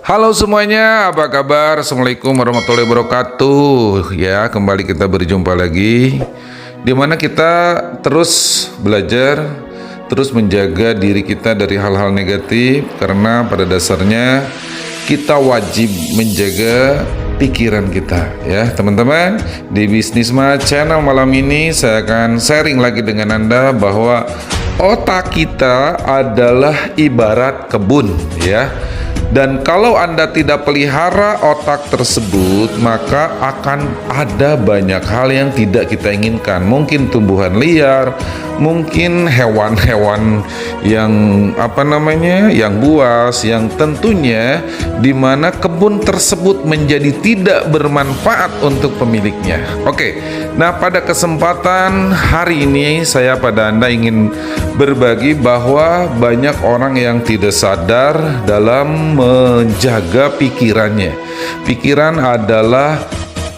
Halo semuanya, apa kabar? Assalamualaikum warahmatullahi wabarakatuh. Ya, kembali kita berjumpa lagi, di mana kita terus belajar, terus menjaga diri kita dari hal-hal negatif. Karena pada dasarnya kita wajib menjaga pikiran kita, ya teman-teman. Di Bisnisma Channel malam ini saya akan sharing lagi dengan Anda bahwa otak kita adalah ibarat kebun, ya. Dan kalau Anda tidak pelihara otak tersebut, maka akan ada banyak hal yang tidak kita inginkan. Mungkin tumbuhan liar, mungkin hewan-hewan yang yang buas, yang tentunya di mana kebun tersebut menjadi tidak bermanfaat untuk pemiliknya. Oke. Nah, pada kesempatan hari ini saya pada Anda ingin berbagi bahwa banyak orang yang tidak sadar dalam menjaga pikirannya. Pikiran adalah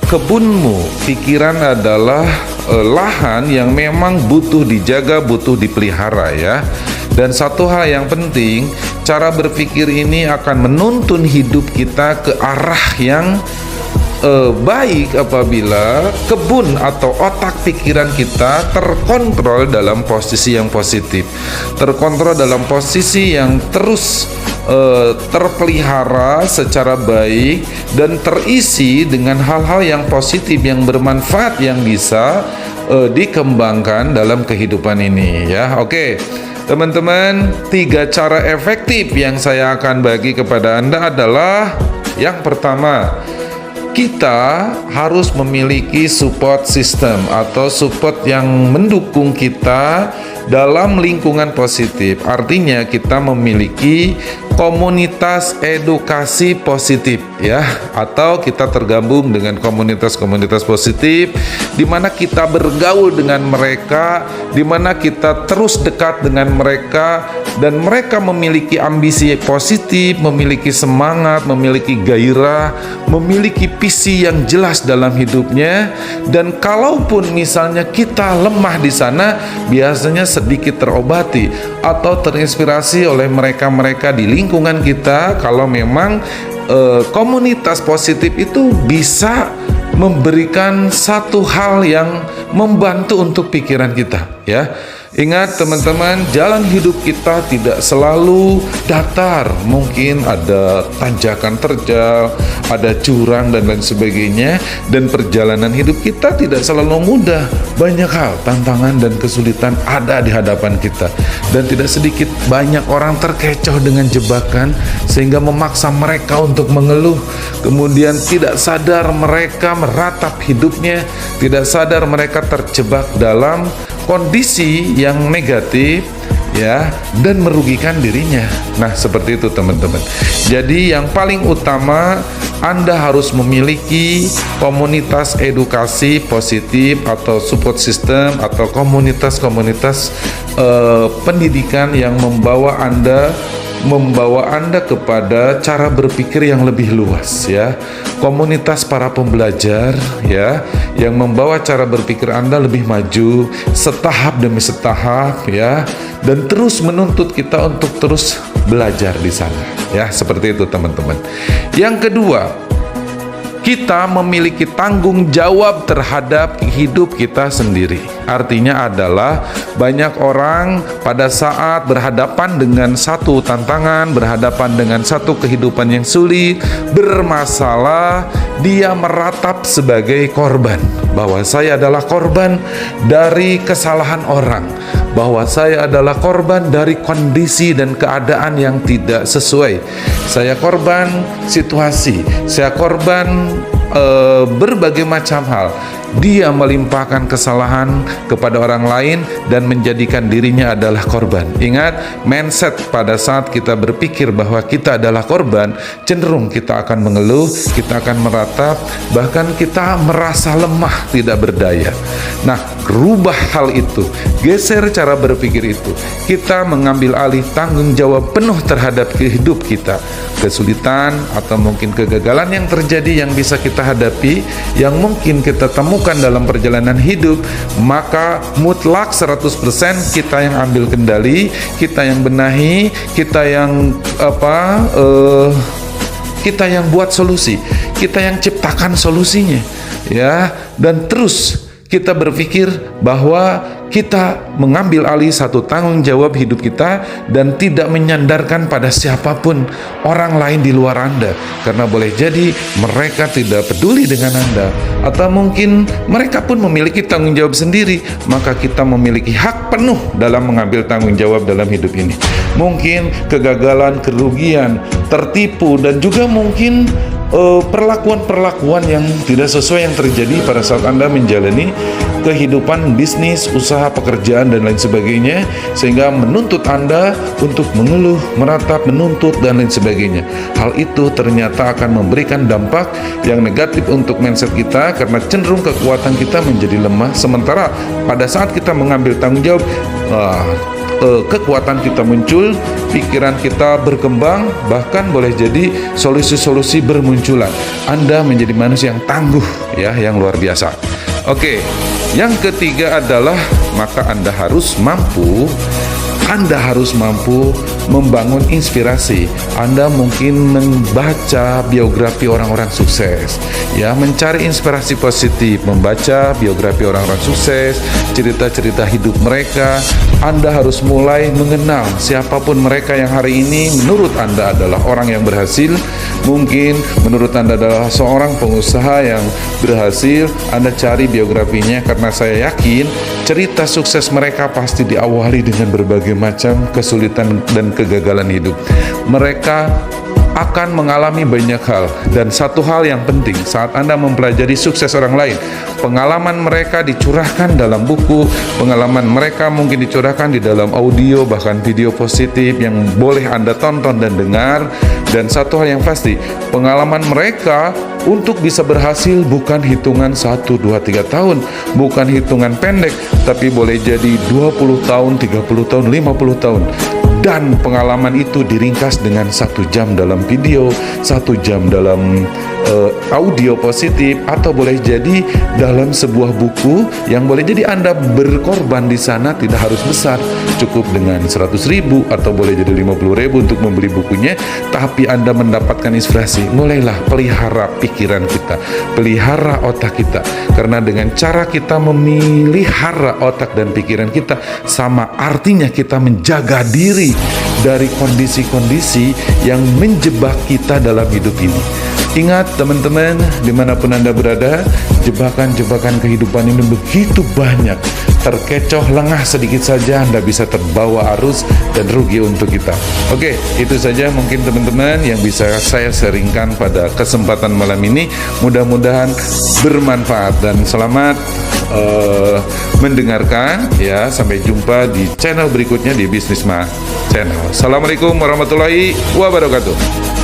kebunmu, pikiran adalah lahan yang memang butuh dijaga, butuh dipelihara, ya. Dan satu hal yang penting, cara berpikir ini akan menuntun hidup kita ke arah yang baik apabila kebun atau otak pikiran kita terkontrol dalam posisi yang positif, terkontrol dalam posisi yang terus terpelihara secara baik dan terisi dengan hal-hal yang positif, yang bermanfaat, yang bisa dikembangkan dalam kehidupan ini, ya. Oke, teman-teman, 3 cara efektif yang saya akan bagi kepada Anda adalah yang pertama, kita harus memiliki support system atau support yang mendukung kita dalam lingkungan positif. Artinya kita memiliki komunitas edukasi positif, ya, atau kita tergabung dengan komunitas-komunitas positif di mana kita bergaul dengan mereka, di mana kita terus dekat dengan mereka dan mereka memiliki ambisi positif, memiliki semangat, memiliki gairah, memiliki visi yang jelas dalam hidupnya. Dan kalaupun misalnya kita lemah di sana, biasanya sedikit terobati atau terinspirasi oleh mereka-mereka di lingkungan kita. Kalau memang komunitas positif itu bisa memberikan satu hal yang membantu untuk pikiran kita, ya. Ingat teman-teman, jalan hidup kita tidak selalu datar. Mungkin ada tanjakan terjal, ada jurang dan lain sebagainya. Dan perjalanan hidup kita tidak selalu mudah. Banyak hal, tantangan dan kesulitan ada di hadapan kita. Dan tidak sedikit banyak orang terkecoh dengan jebakan sehingga memaksa mereka untuk mengeluh. Kemudian tidak sadar mereka meratap hidupnya, tidak sadar mereka terjebak dalam kondisi yang negatif, ya, dan merugikan dirinya. Nah, seperti itu teman-teman. Jadi yang paling utama, Anda harus memiliki komunitas edukasi positif atau support system atau komunitas-komunitas pendidikan yang membawa Anda kepada cara berpikir yang lebih luas, ya. Komunitas para pembelajar, ya, yang membawa cara berpikir Anda lebih maju setahap demi setahap, ya, dan terus menuntut kita untuk terus belajar di sana, ya. Seperti itu teman-teman. Yang kedua, kita memiliki tanggung jawab terhadap hidup kita sendiri. Artinya adalah banyak orang pada saat berhadapan dengan satu tantangan, berhadapan dengan satu kehidupan yang sulit, bermasalah, dia meratap sebagai korban. Bahwa saya adalah korban dari kesalahan orang, bahwa saya adalah korban dari kondisi dan keadaan yang tidak sesuai. Saya korban situasi, saya korban berbagai macam hal. Dia melimpahkan kesalahan kepada orang lain dan menjadikan dirinya adalah korban. Ingat, mindset pada saat kita berpikir bahwa kita adalah korban, cenderung kita akan mengeluh, kita akan meratap, bahkan kita merasa lemah, tidak berdaya. Nah, rubah hal itu, geser cara berpikir itu. Kita mengambil alih tanggung jawab penuh terhadap hidup kita. Kesulitan atau mungkin kegagalan yang terjadi yang bisa kita hadapi, yang mungkin kita temukan dalam perjalanan hidup, maka mutlak 100% kita yang ambil kendali, kita yang benahi, kita yang kita yang buat solusi, kita yang ciptakan solusinya, ya. Dan terus kita berpikir bahwa kita mengambil alih satu tanggung jawab hidup kita dan tidak menyandarkan pada siapapun orang lain di luar Anda, karena boleh jadi mereka tidak peduli dengan Anda, atau mungkin mereka pun memiliki tanggung jawab sendiri. Maka kita memiliki hak penuh dalam mengambil tanggung jawab dalam hidup ini. Mungkin kegagalan, kerugian, tertipu, dan juga mungkin perlakuan-perlakuan yang tidak sesuai yang terjadi pada saat Anda menjalani kehidupan bisnis, usaha, pekerjaan, dan lain sebagainya, sehingga menuntut Anda untuk mengeluh, meratap, menuntut, dan lain sebagainya. Hal itu ternyata akan memberikan dampak yang negatif untuk mindset kita, karena cenderung kekuatan kita menjadi lemah. Sementara pada saat kita mengambil tanggung jawab, kekuatan kita muncul, pikiran kita berkembang, bahkan boleh jadi solusi-solusi bermunculan. Anda menjadi manusia yang tangguh, ya, yang luar biasa. Oke, yang ketiga adalah maka Anda harus mampu membangun inspirasi. Anda mungkin membaca biografi orang-orang sukses, ya, mencari inspirasi positif, membaca biografi orang-orang sukses, cerita-cerita hidup mereka. Anda harus mulai mengenal siapapun mereka yang hari ini menurut Anda adalah orang yang berhasil. Mungkin menurut Anda adalah seorang pengusaha yang berhasil. Anda cari biografinya, karena saya yakin cerita sukses mereka pasti diawali dengan berbagai macam kesulitan dan kegagalan hidup. Mereka akan mengalami banyak hal, dan satu hal yang penting saat Anda mempelajari sukses orang lain, pengalaman mereka dicurahkan dalam buku, pengalaman mereka mungkin dicurahkan di dalam audio, bahkan video positif yang boleh Anda tonton dan dengar. Dan satu hal yang pasti, pengalaman mereka untuk bisa berhasil bukan hitungan 1, 2, 3 tahun, bukan hitungan pendek, tapi boleh jadi 20 tahun, 30 tahun, 50 tahun. Dan pengalaman itu diringkas dengan 1 jam dalam video, 1 jam dalam audio positif, atau boleh jadi dalam sebuah buku yang boleh jadi Anda berkorban di sana tidak harus besar, cukup dengan 100.000 atau boleh jadi 50.000 untuk membeli bukunya, tapi Anda mendapatkan inspirasi. Mulailah pelihara pikiran kita, pelihara otak kita, karena dengan cara kita memelihara otak dan pikiran kita, sama artinya kita menjaga diri dari kondisi-kondisi yang menjebak kita dalam hidup ini. Ingat teman-teman, dimanapun Anda berada, jebakan-jebakan kehidupan ini begitu banyak. Terkecoh lengah sedikit saja Anda bisa terbawa arus dan rugi untuk kita. Oke, itu saja mungkin teman-teman yang bisa saya sharingkan pada kesempatan malam ini. Mudah-mudahan bermanfaat dan selamat mendengarkan, ya. Sampai jumpa di channel berikutnya di Bisnisma Channel. Assalamualaikum warahmatullahi wabarakatuh.